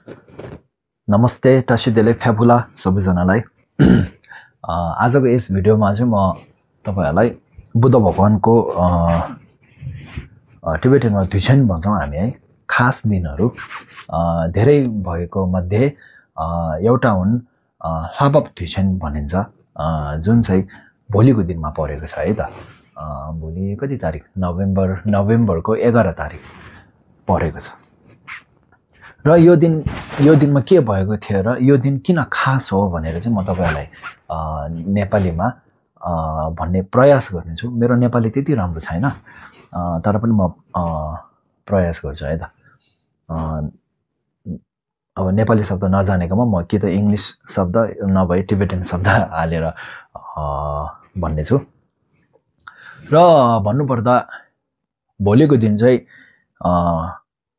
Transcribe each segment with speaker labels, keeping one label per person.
Speaker 1: नमस्ते टसिदेले फ्याबुला सबैजनालाई। आजको यस भिडियोमा चाहिँ म तपाईहरुलाई बुद्ध भगवानको टिबेटनमा दुइछन भन्छौं हामी है, खास दिनहरु धेरै भएको मध्ये एउटा हुन् ल्हाबाब दुइछन भनिन्छ, जुन चाहिँ भोलिको दिनमा परेको छ है त। भोलि कति तारिक? नोभेम्बरको 11 तारिक परेको छ। र यो दिनमा के भएको थियो र यो दिन किन खास हो भनेर चाहिँ म तपाईहरुलाई नेपालीमा भन्ने प्रयास गर्नेछु। मेरो नेपाली त्यति राम्रो छैन, तर पनि म प्रयास गर्छु है त। अब नेपाली शब्द नजानेकोमा म कि त इंग्लिश शब्द नभए टिबेटन शब्द हालेर भन्ने छु। र भन्नुपर्दा भोलिको दिन चाहिँ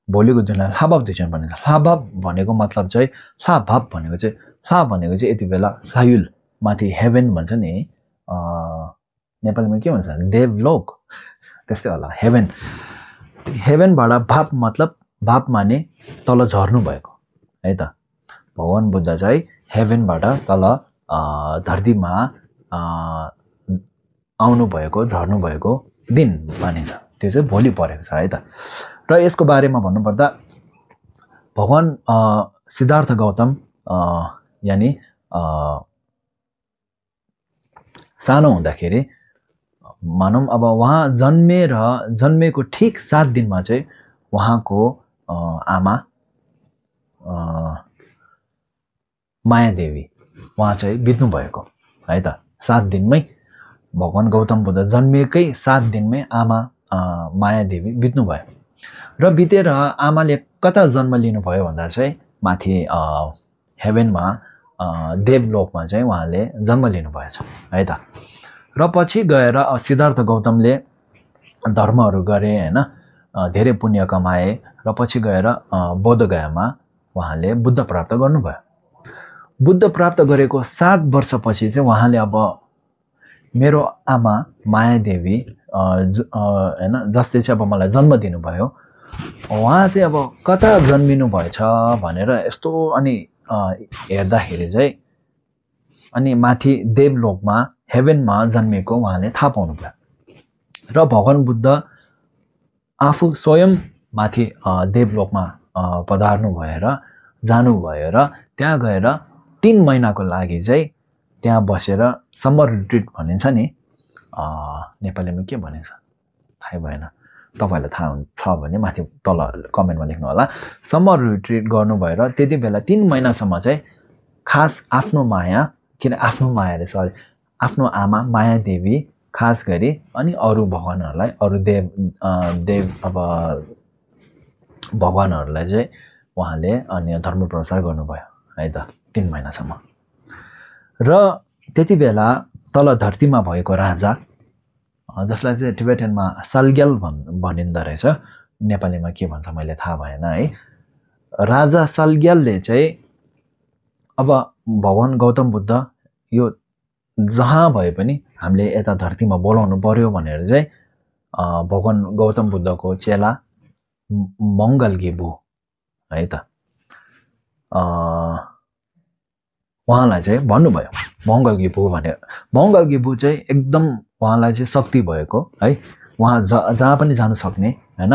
Speaker 1: भोलिको दिनलाई ल्हाबाब दुइछन भनिन्छ। ल्हाबाब भनेको मतलब चाहिँ ल्हाबाब भनेको चाहिँ यति बेला ल्हायुल माथि हेभन भन्छ नि, नेपालीमा के भन्छ? देवलोक त्यस्तै होला। हेभनबाट भाब मतलब भाब माने तल झर्नु भएको है त। भगवान बुद्ध चाहिँ हेभनबाट तल धरतीमा आउनु भएको, झर्नु भएको दिन मानिन्छ। त्यो चाहिँ भोलि परेको छ है त। र यसको बारेमा भन्नुपर्दा भगवान सिद्धार्थ गौतम यानी सानो हुँदाखेरि मानौं अब उहाँ जन्मेको ठीक 7 दिनमा चाहिँ उहाँको आमा माया देवी उहाँ चाहिँ बित्नु भएको है त। 7 दिनमै भगवान गौतम बुद्ध जन्मेकै 7 दिनमै आमा माया देवी बित्नु भयो। र बितेर आमाले कता जन्म लिनु भयो भन्दा चाहिँ माथि हेभनमा देवलोकमा चाहिँ उहाँले जन्म लिनु भएछ है त। र पछि गएर सिद्धार्थ गौतमले धर्महरु गरे हैन, धेरै पुण्य कमाए र पछि गएर बोधगयामा उहाँले बुद्ध प्राप्त गर्नुभयो। बुद्ध प्राप्त गरेको 7 वर्षपछि चाहिँ उहाँले अब मेरो आमा माया देवी हैन जसले चाहिँ अब मलाई जन्म दिनुभयो, उहाँ चाहिँ अब कता जन्मिनु भएछ भनेर यस्तो अनि हेर्दाखेरि चाहिँ अनि माथि देवलोकमा हेभनमा जन्मेको उहाँले थाहा पाउनु भयो। र भगवान बुद्ध आफू स्वयं माथि देवलोकमा पधार्नु भएर जानुभयो र त्यहाँ गएर 3 महिनाको लागि चाहिँ त्यहाँ बसेर समर रिट्रिट भनिन्छ नि, नेपालीमा के भनिन्छ थाहै भएन, तपाईलाई थाहा छ भने माथि तल कमेन्टमा लेख्नु होला। समर रिट्रिट गर्नु भएर त्यति बेला 3 महिनासम्म चाहिँ खास आफ्नो आमा माया देवी खास गरी अनि अरु भगवानहरुलाई, अरु देव अब भगवानहरुलाई चाहिँ उहाँले अनि धर्म प्रचार गर्नुभयो है त 3 महिनासम्म। र त्यति बेला तल धरतीमा भएको राजा, जसलाई चाहिँ टिबेटनमा सालग्याल भनिँदो रहेछ, नेपालीमा के भन्छ मैले थाहा भएन है। राजा सालग्यालले चाहिँ अब भगवान गौतम बुद्ध यो जहाँ भए पनि हामीले यता धरतीमा बोलाउनु पर्यो भनेर चाहिँ भगवान गौतम बुद्धको चेला मंगलगिबु है त उहाँलाई चाहिँ भन्नुभयो। मंगलगिबु चाहिँ एकदम उहाँलाई चाहिँ शक्ति भएको है, उहाँ जहाँ पनि जान सक्ने हैन,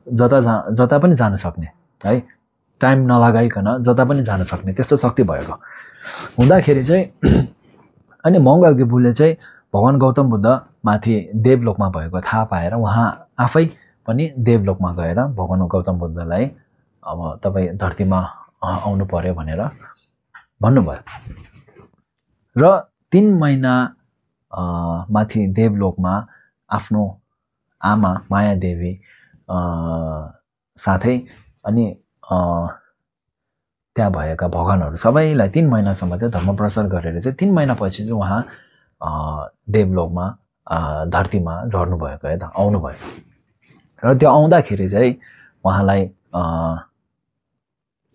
Speaker 1: जता पनि जान सक्ने है, टाइम नलागाइकन जता पनि जान सक्ने त्यस्तो शक्ति भएको हुँदाखेरि चाहिँ अनि मंगलगिबुले चाहिँ भगवान गौतम बुद्ध माथि देवलोकमा भएको थाहा पाएर उहाँ आफै पनि देवलोकमा गएर भगवान गौतम बुद्धलाई अब तपाई धरतीमा आउनु पर्यो भनेर भन्नुभयो। र 3 महिना माथि देवलोकमा आफ्नो आमा माया देवी साथै अनि त्यहाँ भएका भगवानहरु सबैलाई 3 महिनासम्म चाहिँ धर्म प्रचार गरेर चाहिँ 3 महिनापछि चाहिँ उहाँ देवलोकमा धरतीमा झर्नु भएको है त, आउनु भयो। र त्यो आउँदाखेरि चाहिँ उहाँलाई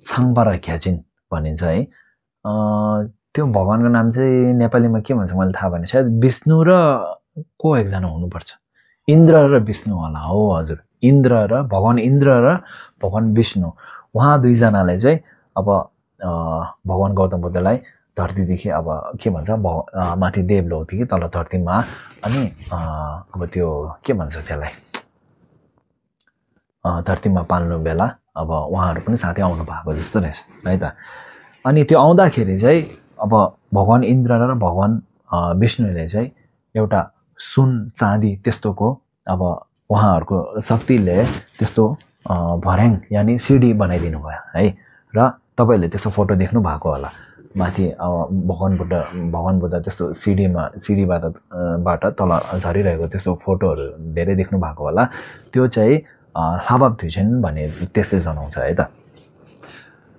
Speaker 1: छाङपारा ख्याचिन भनिन्छ है। त्यो भगवानको नाम चाहिँ नेपालीमा के भन्छ मैले थाहा भएन, सायद विष्णु र को एकजना हुनुपर्छ, इन्द्र र विष्णु होला। हो हजुर, भगवान इन्द्र र भगवान विष्णु उहाँ दुईजनाले चाहिँ अब भगवान गौतम बुद्धलाई धरतीदेखि अब के भन्छ माथि देवलोकदेखि तल धरतीमा अनि अब त्यो के भन्छ त्यसलाई धरतीमा पाल्नु बेला अब उहाँहरू पनि साथै आउनु भएको जस्तो रहेछ है त। अनि त्यो आउँदाखेरि चाहिँ अब भगवान इन्द्र र भगवान विष्णुले चाहिँ एउटा सुन चाँदी त्यस्तोको अब उहाँहरूको शक्तिले त्यस्तो भर्याङ यानि सिडी बनाइदिनु भयो है। र तपाईले त्यस्तो फोटो देख्नु भएको होला माथि भगवान बुद्ध त्यस्तो सिडीबाट तल झरिरहेको त्यस्तो फोटोहरू धेरै देख्नु भएको होला। त्यो चाहिँ लाभा द्विजेन भन्ने त्यसले जनाउँछ है त।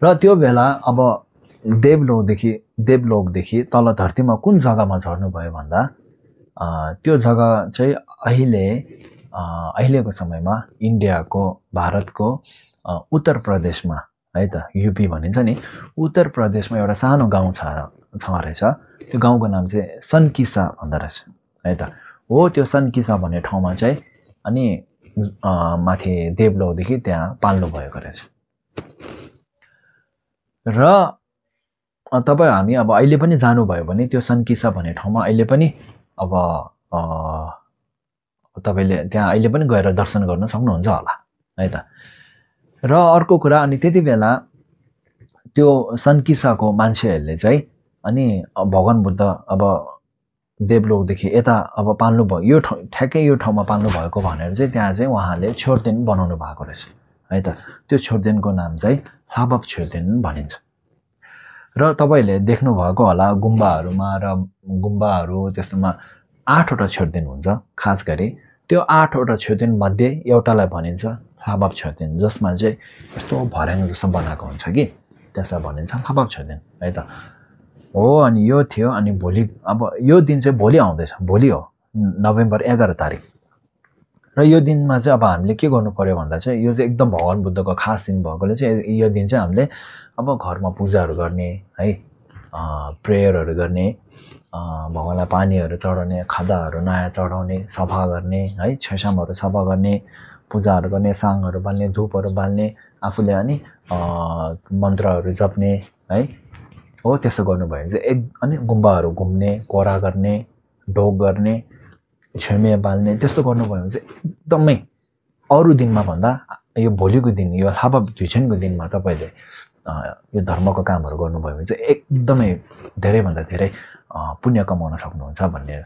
Speaker 1: र त्यो बेला अब देवलोकदेखि तल धरतीमा कुन जग्गामा झर्नु भयो भन्दा त्यो जग्गा चाहिँ अहिलेको समयमा इन्डियाको भारतको उत्तर प्रदेशमा है त युपी भनिन्छ नि, उत्तर प्रदेशमा एउटा सानो गाउँ छ रहेछ। त्यो गाउँको नाम चाहिँ सनकिसा भन्दो रहेछ है त। हो त्यो सनकिसा भन्ने ठाउँमा चाहिँ अनि माथि देवलोकदेखि त्यहाँ पाल्नु भएको रहेछ। र हामी अब अहिले पनि जानुभयो भने त्यो सनकिसा भन्ने ठाउँमा अहिले पनि अब तपाईले त्यहाँ अहिले पनि गएर दर्शन गर्न सक्नुहुन्छ होला है त। र अर्को कुरा अनि त्यति बेला त्यो सनकिसाको मान्छेहरूले चाहिँ अनि भगवान बुद्ध अब देवलोकदेखि यता अब पाल्नु भयो यो ठ्याक्कै यो ठाउँमा पाल्नु भएको भनेर चाहिँ त्यहाँ चाहिँ उहाँले छोर्देन बनाउनु भएको रहेछ है त। त्यो छोर्देनको नाम चाहिँ लाभा छोर्देन भनिन्छ। र तपाईले देख्नु भएको होला गुम्बाहरूमा र गुम्बाहरू त्यस्तोमा 8वटा छोर्देन हुन्छ खास गरी। त्यो 8वटा छोर्देन मध्ये एउटालाई भनिन्छ लाभा छोर्देन, जसमा चाहिँ यस्तो भर्याङ जस्तो बनाएको हुन्छ कि त्यसलाई भनिन्छ लाभा छोर्देन है त। हो अनि यो थियो। अनि भोलि अब यो दिन चाहिँ भोलि आउँदैछ, भोलि हो नोभेम्बर 11 तारिक। र यो दिनमा चाहिँ अब हामीले के गर्नु पर्यो भन्दा चाहिँ यो चाहिँ एकदम भगवान बुद्धको खास दिन भएकोले चाहिँ यो दिन चाहिँ हामीले अब घरमा पूजाहरू गर्ने है, प्रेयरहरू गर्ने, भगवानलाई पानीहरू चढाउने, खादाहरू नयाँ चढाउने, सफा गर्ने है, छेसामहरू सफा गर्ने, पूजाहरू गर्ने, साङहरू बाल्ने, धुपहरू बाल्ने, आफूले अनि मन्त्रहरू जप्ने है। हो त्यस्तो गर्नुभयो भने चाहिँ अनि गुम्बाहरू घुम्ने, कोरा गर्ने, ढोग गर्ने, छेमे बाल्ने त्यस्तो गर्नुभयो भने चाहिँ एकदमै अरू दिनमा भन्दा यो भोलिको दिन यो लाभा द्विजेनको दिनमा तपाईले यो धर्मको कामहरू गर्नुभयो भने चाहिँ एकदमै धेरैभन्दा धेरै पुण्य कमाउन सक्नुहुन्छ भन्ने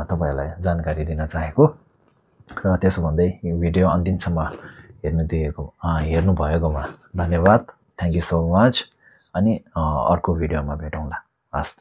Speaker 1: तपाईलाई जानकारी दिन चाहेको। र त्यसो भन्दै यो भिडियो अन्तिमसम्म हेर्नु भएकोमा धन्यवाद। Thank you so much. अनि अर्को भिडियोमा भेटौँला। हस्।